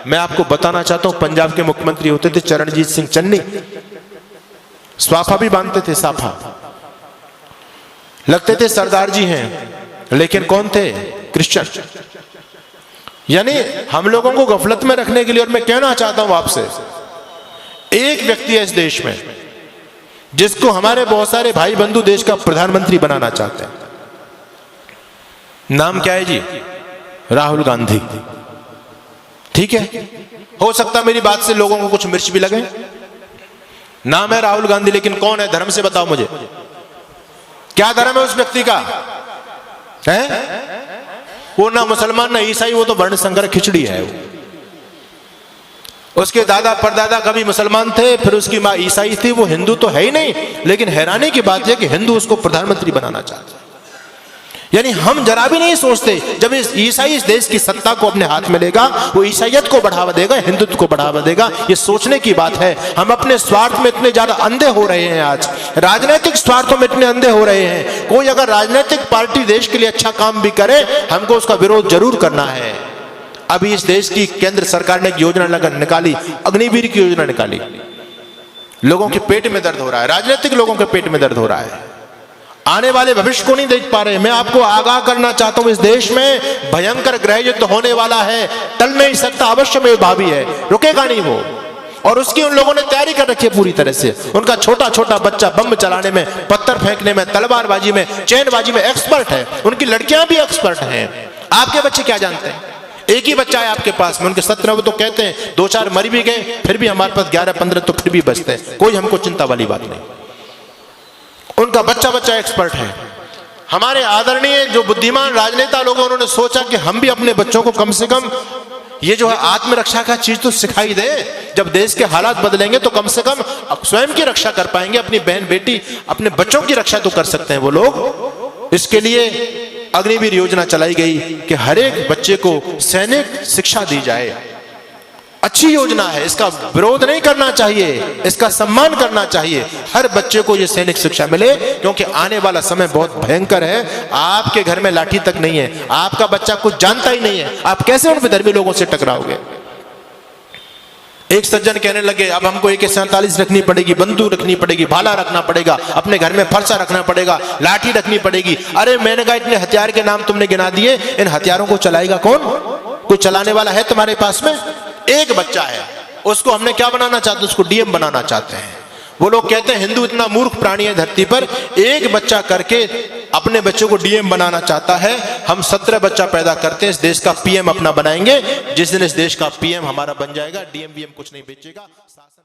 मैं आपको बताना चाहता हूं, पंजाब के मुख्यमंत्री होते थे चरणजीत सिंह चन्नी, स्वाफा भी बांधते थे, साफा लगते थे, सरदार जी हैं, लेकिन कौन थे? क्रिश्चियन। यानी हम लोगों को गफलत में रखने के लिए। और मैं कहना चाहता हूं आपसे, एक व्यक्ति है इस देश में जिसको हमारे बहुत सारे भाई बंधु देश का प्रधानमंत्री बनाना चाहते हैं। नाम क्या है जी? राहुल गांधी। ठीक है, हो सकता मेरी बात से लोगों को कुछ मिर्च भी लगे। नाम है राहुल गांधी, लेकिन कौन है? धर्म से बताओ मुझे, क्या धर्म है उस व्यक्ति का? है वो ना मुसलमान ना ईसाई, वो तो वर्ण संकर खिचड़ी है। उसके दादा परदादा कभी मुसलमान थे, फिर उसकी माँ ईसाई थी, वो हिंदू तो है ही नहीं। लेकिन हैरानी की बात यह कि हिंदू उसको प्रधानमंत्री बनाना चाहते हैं। यानी हम जरा भी नहीं सोचते, जब इस ईसाई इस देश की सत्ता को अपने हाथ में लेगा, वो ईसाइयत को बढ़ावा देगा, हिंदुत्व को बढ़ावा देगा। ये सोचने की बात है। हम अपने स्वार्थ में इतने ज्यादा अंधे हो रहे हैं, आज राजनीतिक स्वार्थों में इतने अंधे हो रहे हैं। कोई अगर राजनीतिक पार्टी देश के लिए अच्छा काम भी करे, हमको उसका विरोध जरूर करना है। अभी इस देश की केंद्र सरकार ने एक योजना निकाली, अग्निवीर की योजना निकाली। लोगों के पेट में दर्द हो रहा है, राजनीतिक लोगों के पेट में दर्द हो रहा है, आने वाले भविष्य को नहीं देख पा रहे। मैं आपको आगाह करना चाहता हूं, इस देश में भयंकर गृह युद्ध होने वाला है, टल नहीं सकता, अवश्य में भावी है, रुकेगा नहीं वो। और उसकी उन लोगों ने तैयारी कर रखी है पूरी तरह से। उनका छोटा छोटा बच्चा बम चलाने में, पत्थर फेंकने में, तलवारबाजी में, चैनबाजी में एक्सपर्ट है। उनकी लड़कियां भी एक्सपर्ट हैं। आपके बच्चे क्या जानते हैं? एक ही बच्चा है आपके पास में, उनके 17 वो तो कहते हैं 2-4 मर भी गए, फिर भी हमारे पास 11-15 तो फिर भी बचते हैं। कोई हमको चिंता वाली बात नहीं। उनका बच्चा बच्चा एक्सपर्ट है। हमारे आदरणीय जो बुद्धिमान राजनेता लोग हैं, उन्होंने सोचा कि हम भी अपने बच्चों को कम से कम ये जो है आत्मरक्षा का चीज तो सिखाई दे। जब देश के हालात बदलेंगे तो कम से कम स्वयं की रक्षा कर पाएंगे, अपनी बहन बेटी अपने बच्चों की रक्षा तो कर सकते हैं वो लोग। इसके लिए अग्निवीर योजना चलाई गई कि हर एक बच्चे को सैनिक शिक्षा दी जाए। अच्छी योजना है, इसका विरोध नहीं करना चाहिए, इसका सम्मान करना चाहिए। हर बच्चे को ये सैनिक शिक्षा मिले, क्योंकि आने वाला समय बहुत भयंकर है। आपके घर में लाठी तक नहीं है, आपका बच्चा कुछ जानता ही नहीं है, आप कैसे उन विधर्मी लोगों से टकराओगे? एक सज्जन कहने लगे, अब हमको AK-47 रखनी पड़ेगी, बंदूक रखनी पड़ेगी, भाला रखना पड़ेगा, अपने घर में फरसा रखना पड़ेगा, लाठी रखनी पड़ेगी। अरे मैंने कहा, इतने हथियार के नाम तुमने गिना दिए, इन हथियारों को चलाएगा कौन? कोई चलाने वाला है तुम्हारे पास में? एक बच्चा है, उसको हमने क्या बनाना चाहते हैं? उसको DM बनाना चाहते हैं। वो लोग कहते हैं हिंदू इतना मूर्ख प्राणी है धरती पर, एक बच्चा करके अपने बच्चों को DM बनाना चाहता है। हम 17 बच्चा पैदा करते हैं, इस देश का PM अपना बनाएंगे। जिस दिन इस देश का PM हमारा बन जाएगा, DM कुछ नहीं बेचेगा। शासन